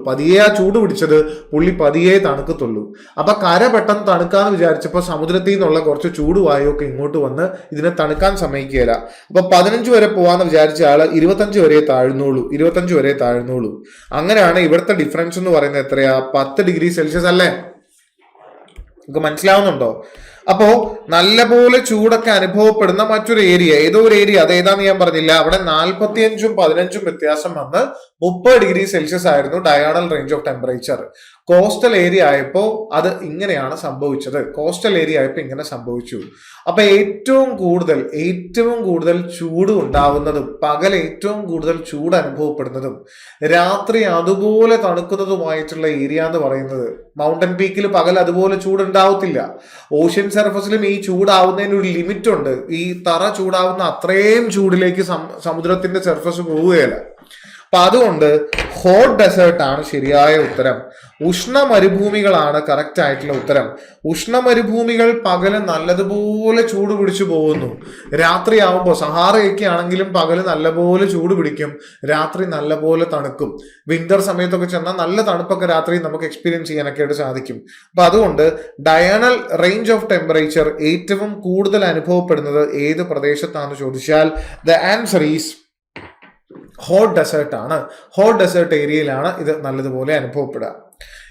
Speaker 1: പതിയെ ആ ചൂട് പിടിച്ചത് പുള്ളി പതിയെ തണുക്കത്തുള്ളൂ. അപ്പൊ കര പെട്ടെന്ന് തണുക്കാന്ന് വിചാരിച്ചപ്പോ സമുദ്രത്തിൽ നിന്നുള്ള കുറച്ച് ചൂടുവായൊക്കെ ഇങ്ങോട്ട് വന്ന് ഇതിനെ തണുക്കാൻ സമ്മതിക്കുകയില്ല. അപ്പൊ 15 വരെ പോവാന്ന് വിചാരിച്ച ആള് 25 വരെ താഴ്ന്നുള്ളൂ. അങ്ങനെയാണ് ഇവിടുത്തെ ഡിഫറൻസ് എന്ന് പറയുന്നത് എത്രയാ? 10 ഡിഗ്രി സെൽഷ്യസ് അല്ലേ? നമുക്ക് മനസ്സിലാവുന്നുണ്ടോ? അപ്പോ നല്ലപോലെ ചൂടൊക്കെ അനുഭവപ്പെടുന്ന മറ്റൊരു ഏരിയ, ഏതോ ഒരു ഏരിയ, അത് ഏതാന്ന് ഞാൻ പറഞ്ഞില്ല, അവിടെ 45-ഉം 15-ഉം വ്യത്യാസം വന്ന് 30°C ആയിരുന്നു diurnal range of temperature. Coastal area ആയപ്പോ അത് ഇങ്ങനെയാണ് സംഭവിച്ചത്. കോസ്റ്റൽ ഏരിയ ആയപ്പോ ഇങ്ങനെ സംഭവിച്ചു. അപ്പൊ ഏറ്റവും കൂടുതൽ ചൂട് ഉണ്ടാവുന്നതും പകൽ ഏറ്റവും കൂടുതൽ ചൂട് അനുഭവപ്പെടുന്നതും രാത്രി അതുപോലെ തണുക്കുന്നതുമായിട്ടുള്ള ഏരിയ എന്ന് പറയുന്നത്, മൗണ്ടൻ പീക്കിൽ പകൽ അതുപോലെ ചൂട് ഉണ്ടാവത്തില്ല. ഓഷ്യൻ സർഫസിലും ഈ ചൂടാവുന്നതിന് ഒരു ലിമിറ്റ് ഉണ്ട്. ഈ തറ ചൂടാവുന്ന അത്രയും ചൂടിലേക്ക് സമുദ്രത്തിന്റെ സർഫസ് പോവുകയില്ല. അപ്പൊ അതുകൊണ്ട് ഹോട്ട് ഡെസേർട്ട് ആണ് ശരിയായ ഉത്തരം. ഉഷ്ണ മരുഭൂമികളാണ് കറക്റ്റ് ആയിട്ടുള്ള ഉത്തരം. ഉഷ്ണ മരുഭൂമികൾ പകല് നല്ലതുപോലെ ചൂട് പിടിച്ചു പോകുന്നു. രാത്രി ആവുമ്പോൾ സഹാറയൊക്കെ ആണെങ്കിലും പകല് നല്ലപോലെ ചൂട് പിടിക്കും, രാത്രി നല്ലപോലെ തണുക്കും. വിന്റർ സമയത്തൊക്കെ ചെന്നാൽ നല്ല തണുപ്പൊക്കെ രാത്രി നമുക്ക് എക്സ്പീരിയൻസ് ചെയ്യാനൊക്കെ ആയിട്ട് സാധിക്കും. അപ്പൊ അതുകൊണ്ട് ഡയണൽ റേഞ്ച് ഓഫ് ടെമ്പറേച്ചർ ഏറ്റവും കൂടുതൽ അനുഭവപ്പെടുന്നത് ഏത് പ്രദേശത്താണെന്ന് ചോദിച്ചാൽ the answer is hot desert ആണ്. ഹോട്ട് ഡെസേർട്ട് ഏരിയയിലാണ് ഇത് നല്ലതുപോലെ അനുഭവപ്പെടുക.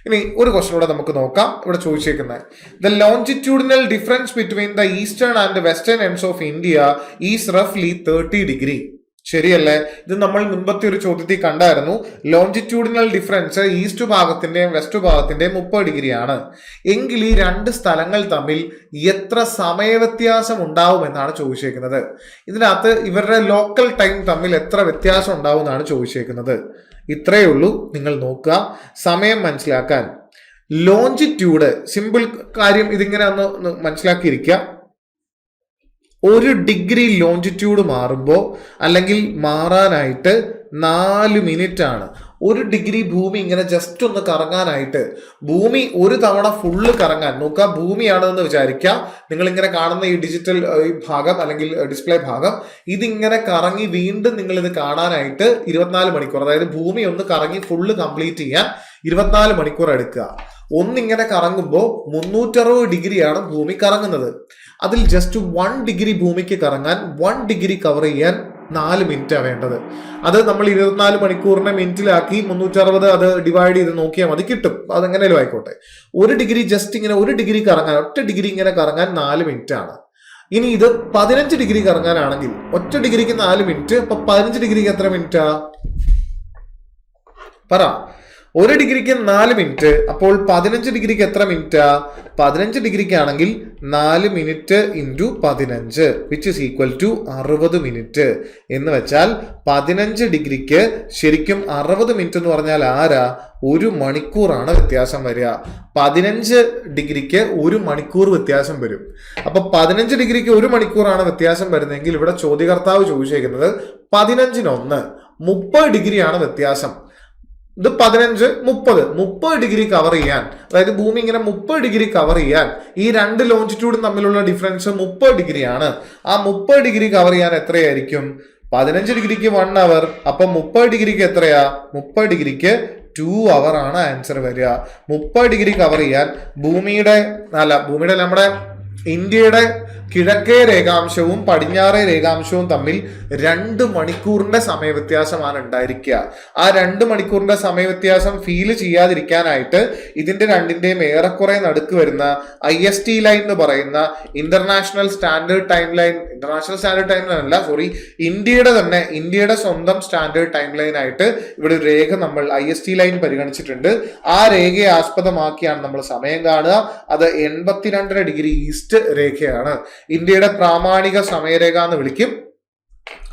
Speaker 1: ഇനി ഒരു ക്വസ്റ്റൻ കൂടെ നമുക്ക് നോക്കാം. ഇവിടെ ചോദിച്ചേക്കുന്നത്, the longitudinal difference between the eastern and western ends of India is റഫ്ലി 30°. ശരിയല്ലേ? ഇത് നമ്മൾ മുൻപത്തെ ഒരു ചോദ്യത്തിൽ കണ്ടായിരുന്നു. ലോഞ്ചിറ്റ്യൂഡിനൽ ഡിഫറൻസ് ഈസ്റ്റ് ഭാഗത്തിന്റെയും വെസ്റ്റ് ഭാഗത്തിന്റെയും 30° ആണ്. എങ്കിൽ ഈ രണ്ട് സ്ഥലങ്ങൾ തമ്മിൽ എത്ര സമയവ്യത്യാസം ഉണ്ടാവും എന്നാണ് ചോദിച്ചേക്കുന്നത്. ഇതിനകത്ത് ഇവരുടെ ലോക്കൽ ടൈം തമ്മിൽ എത്ര വ്യത്യാസം ഉണ്ടാവും എന്നാണ് ചോദിച്ചേക്കുന്നത്. ഇത്രയേ ഉള്ളൂ. നിങ്ങൾ നോക്കുക സമയം മനസ്സിലാക്കാൻ. ലോഞ്ചിറ്റ്യൂഡ് സിമ്പിൾ കാര്യം, ഇതിങ്ങനെ ഒന്ന് മനസ്സിലാക്കിയിരിക്കുക. 1 ഡിഗ്രി ലോഞ്ചിറ്റ്യൂഡ് മാറുമ്പോൾ അല്ലെങ്കിൽ മാറാനായിട്ട് 4 മിനിറ്റ് ആണ്. 1 ഡിഗ്രി ഭൂമി ഇങ്ങനെ ജസ്റ്റ് ഒന്ന് കറങ്ങാനായിട്ട്, ഭൂമി ഒരു തവണ ഫുള്ള് കറങ്ങാൻ നോക്കുക. ഭൂമിയാണെന്ന് വിചാരിക്കുക. നിങ്ങൾ ഇങ്ങനെ കാണുന്ന ഈ ഡിജിറ്റൽ ഭാഗം അല്ലെങ്കിൽ ഡിസ്പ്ലേ ഭാഗം, ഇതിങ്ങനെ കറങ്ങി വീണ്ടും നിങ്ങൾ ഇത് കാണാനായിട്ട് 24 മണിക്കൂർ, അതായത് ഭൂമി ഒന്ന് കറങ്ങി ഫുള്ള് കംപ്ലീറ്റ് ചെയ്യാൻ 24 മണിക്കൂർ എടുക്കുക. ഒന്നിങ്ങനെ കറങ്ങുമ്പോൾ 360°ആണ് ഭൂമി കറങ്ങുന്നത്. അതിൽ ജസ്റ്റ് 1 ഡിഗ്രി ഭൂമിക്ക് കറങ്ങാൻ 1 ഡിഗ്രി കവർ ചെയ്യാൻ 4 മിനിറ്റാണ് വേണ്ടത്. അത് നമ്മൾ 24 മണിക്കൂറിനെ മിനിറ്റിലാക്കി 360 അത് ഡിവൈഡ് ചെയ്ത് നോക്കിയാൽ മതി, കിട്ടും. അതെങ്ങനെയും ആയിക്കോട്ടെ. 1 ഡിഗ്രി ജസ്റ്റ് ഇങ്ങനെ 1 ഡിഗ്രി കറങ്ങാൻ, ഒറ്റ ഡിഗ്രി ഇങ്ങനെ കറങ്ങാൻ 4 മിനിറ്റ് ആണ്. ഇനി ഇത് 15 ഡിഗ്രി കറങ്ങാനാണെങ്കിൽ ഒറ്റ ഡിഗ്രിക്ക് 4 മിനിറ്റ്, അപ്പൊ 15 ഡിഗ്രിക്ക് എത്ര മിനിറ്റാ പറ? 1 ഡിഗ്രിക്ക് 4 മിനിറ്റ്, അപ്പോൾ 15 ഡിഗ്രിക്ക് എത്ര മിനിറ്റാ? 15 ഡിഗ്രിക്ക് ആണെങ്കിൽ 4 minute into 15 which is equal to 60 minute. എന്ന് വെച്ചാൽ 15 ഡിഗ്രിക്ക് ശരിക്കും 60 മിനിറ്റ് എന്ന് പറഞ്ഞാൽ 1 മണിക്കൂറാണ് വ്യത്യാസം വരിക. 15 ഡിഗ്രിക്ക് 1 മണിക്കൂർ വ്യത്യാസം വരും. അപ്പൊ 15 ഡിഗ്രിക്ക് 1 മണിക്കൂറാണ് വ്യത്യാസം വരുന്നതെങ്കിൽ ഇവിടെ ചോദ്യകർത്താവ് ചോദിച്ചേക്കുന്നത് 15-1 30 ഡിഗ്രിയാണ് വ്യത്യാസം. ഇത് 15, 30 ഡിഗ്രി കവർ ചെയ്യാൻ, അതായത് ഭൂമി ഇങ്ങനെ 30 ഡിഗ്രി കവർ ചെയ്യാൻ ഈ രണ്ട് ലോഞ്ചിറ്റ്യൂഡും തമ്മിലുള്ള ഡിഫറൻസ് 30 ഡിഗ്രിയാണ്. ആ 30 ഡിഗ്രി കവർ ചെയ്യാൻ എത്രയായിരിക്കും? 15 ഡിഗ്രിക്ക് 1 അവർ, അപ്പൊ 30 ഡിഗ്രിക്ക് എത്രയാ? 30 ഡിഗ്രിക്ക് 2 അവർ ആണ് ആൻസർ വരിക. 30 ഡിഗ്രി കവർ ചെയ്യാൻ ഭൂമിയുടെ നമ്മുടെ ഇന്ത്യയുടെ കിഴക്കേ രേഖാംശവും പടിഞ്ഞാറേ രേഖാംശവും തമ്മിൽ 2 മണിക്കൂറിന്റെ സമയവ്യത്യാസമാണ് ഉണ്ടായിരിക്കുക. ആ 2 മണിക്കൂറിന്റെ സമയവ്യത്യാസം ഫീൽ ചെയ്യാതിരിക്കാനായിട്ട് ഇതിന്റെ രണ്ടിന്റെയും ഏറെക്കുറെ നടുക്ക് വരുന്ന IST ലൈൻ എന്ന് പറയുന്ന ഇന്റർനാഷണൽ സ്റ്റാൻഡേർഡ് ടൈം ലൈൻ, ഇന്ത്യയുടെ സ്വന്തം സ്റ്റാൻഡേർഡ് ടൈം ലൈൻ ആയിട്ട് ഇവിടെ ഒരു രേഖ നമ്മൾ IST ലൈൻ പരിഗണിച്ചിട്ടുണ്ട്. ആ രേഖയെ ആസ്പദമാക്കിയാണ് നമ്മൾ സമയം കാണുക. അത് 82.5 ഡിഗ്രി ഈസ്റ്റ് രേഖയാണ്. ഇന്ത്യയുടെ പ്രാമാണിക സമയരേഖ എന്ന് വിളിക്കും.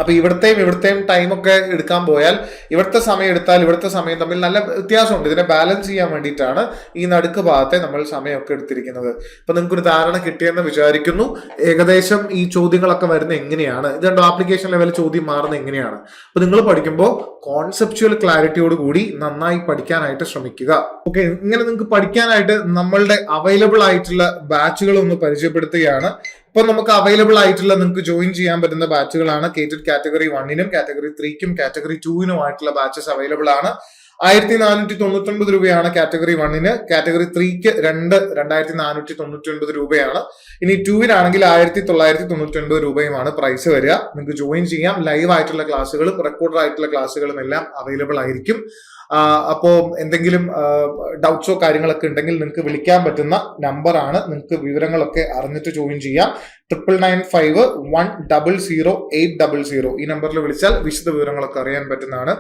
Speaker 1: അപ്പൊ ഇവിടുത്തെയും ടൈമൊക്കെ എടുക്കാൻ പോയാൽ ഇവിടുത്തെ സമയം എടുത്താൽ ഇവിടുത്തെ സമയം തമ്മിൽ നല്ല വ്യത്യാസമുണ്ട്. ഇതിനെ ബാലൻസ് ചെയ്യാൻ വേണ്ടിയിട്ടാണ് ഈ നടുക്ക് ഭാഗത്തെ നമ്മൾ സമയമൊക്കെ എടുത്തിരിക്കുന്നത്. അപ്പൊ നിങ്ങൾക്കൊരു ധാരണ കിട്ടിയെന്ന് വിചാരിക്കുന്നു. ഏകദേശം ഈ ചോദ്യങ്ങളൊക്കെ വരുന്നത് എങ്ങനെയാണ്, ഇത് രണ്ടോ ആപ്ലിക്കേഷൻ ലെവൽ ചോദ്യം മാറുന്നത് എങ്ങനെയാണ്. അപ്പൊ നിങ്ങൾ പഠിക്കുമ്പോൾ കോൺസെപ്ച്വൽ ക്ലാരിറ്റിയോട് കൂടി നന്നായി പഠിക്കാനായിട്ട് ശ്രമിക്കുക. ഓക്കെ, ഇങ്ങനെ നിങ്ങൾക്ക് പഠിക്കാനായിട്ട് നമ്മളുടെ അവൈലബിൾ ആയിട്ടുള്ള ബാച്ചുകൾ ഒന്ന് പരിചയപ്പെടുത്തുകയാണ്. ഇപ്പൊ നമുക്ക് അവൈലബിൾ ആയിട്ടുള്ള നിങ്ങൾക്ക് ജോയിൻ ചെയ്യാൻ പറ്റുന്ന ബാച്ചുകളാണ് കേറ്റഡ് കാറ്റഗറി 1-നും കാറ്റഗറി 3-ക്കും കാറ്റഗറി 2-നും ആയിട്ടുള്ള ബാച്ചസ് അവൈലബിൾ ആണ്. 1499 രൂപയാണ് കാറ്റഗറി 1-ന്. കാറ്റഗറി 3-ക്ക് 2499 രൂപയാണ്. ഇനി 2-നാണെങ്കിൽ 1999 രൂപയുമാണ് പ്രൈസ് വരിക. നിങ്ങൾക്ക് ജോയിൻ ചെയ്യാം. ലൈവ് ആയിട്ടുള്ള ക്ലാസ്സുകളും റെക്കോർഡർ ആയിട്ടുള്ള ക്ലാസ്സുകളും എല്ലാം അവൈലബിൾ ആയിരിക്കും. അപ്പോൾ എന്തെങ്കിലും ഡൗട്ട്സോ കാര്യങ്ങളൊക്കെ ഉണ്ടെങ്കിൽ നിങ്ങൾക്ക് വിളിക്കാൻ പറ്റുന്ന നമ്പറാണ്. നിങ്ങൾക്ക് വിവരങ്ങളൊക്കെ അറിഞ്ഞിട്ട് ജോയിൻ ചെയ്യാം. 9995100800 ഈ നമ്പറിൽ വിളിച്ചാൽ വിശദ വിവരങ്ങളൊക്കെ അറിയാൻ പറ്റുന്നതാണ്.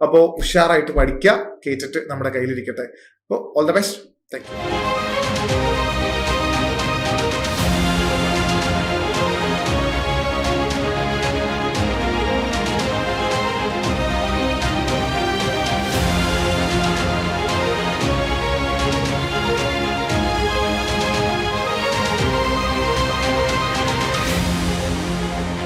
Speaker 1: അപ്പോൾ ഉഷാറായിട്ട് പഠിക്കുക, കേട്ടിട്ട് നമ്മുടെ കയ്യിലിരിക്കട്ടെ. അപ്പോൾ all the best. Thank you.